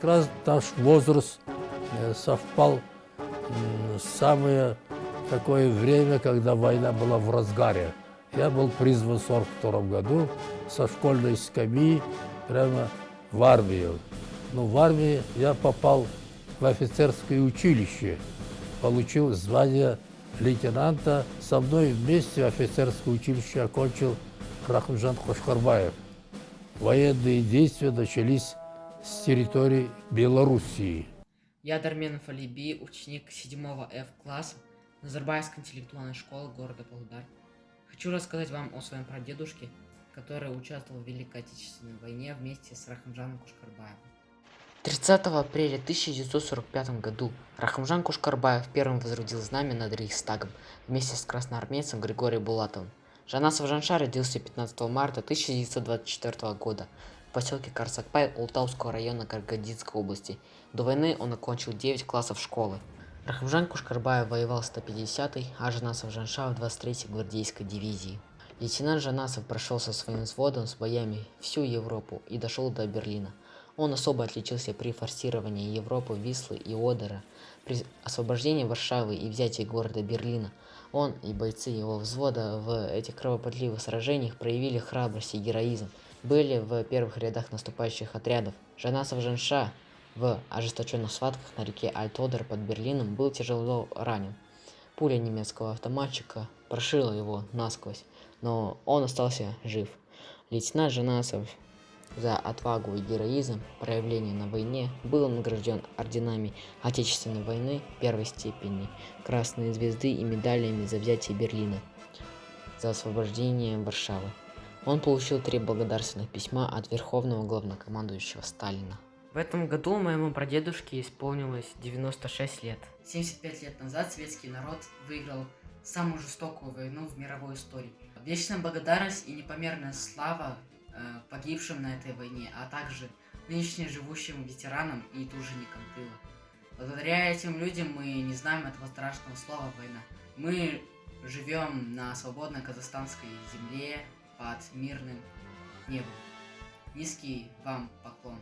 раз наш возраст совпал с самое такое время, когда война была в разгаре. Я был призван в 1942 году со школьной скамьи прямо в армию. Но в армии я попал в офицерское училище, получил звание лейтенанта. Со мной вместе офицерское училище окончил Рахымжан Кошкарбаев. Военные действия начались с территории Белоруссии. Я Дарменов Алиби, ученик 7 F класса Назарбаевской интеллектуальной школы города Павлодар. Хочу рассказать вам о своем прадедушке, который участвовал в Великой Отечественной войне вместе с Рахымжаном Кошкарбаевым. 30 апреля 1945 году Рахымжан Кошкарбаев первым возродил знамя над Рейхстагом вместе с красноармейцем Григорием Булатовым. Жанасов Жанша родился 15 марта 1924 года в поселке Карсакпай Ултауского района Карагандинской области. До войны он окончил 9 классов школы. Рахымжан Кошкарбаев воевал в 150-й, а Жанасов Жанша в 23-й гвардейской дивизии. Лейтенант Жанасов прошел со своим взводом с боями всю Европу и дошел до Берлина. Он особо отличился при форсировании Европы, Вислы и Одера, при освобождении Варшавы и взятии города Берлина. Он и бойцы его взвода в этих кровопролитных сражениях проявили храбрость и героизм, были в первых рядах наступающих отрядов. Жанасов Жанша в ожесточенных схватках на реке Альт-Одер под Берлином был тяжело ранен. Пуля немецкого автоматчика прошила его насквозь, но он остался жив. Лейтенант Жанасов за отвагу и героизм, проявление на войне, был награжден орденами Отечественной войны первой степени, Красной Звезды и медалями за взятие Берлина, за освобождение Варшавы. Он получил 3 благодарственных письма от Верховного Главнокомандующего Сталина. В этом году моему прадедушке исполнилось 96 лет. 75 лет назад советский народ выиграл самую жестокую войну в мировой истории. Вечная благодарность и непомерная слава погибшим на этой войне, а также нынешним живущим ветеранам и труженикам тыла. Благодаря этим людям мы не знаем этого страшного слова «война». Мы живем на свободной казахстанской земле под мирным небом. Низкий вам поклон.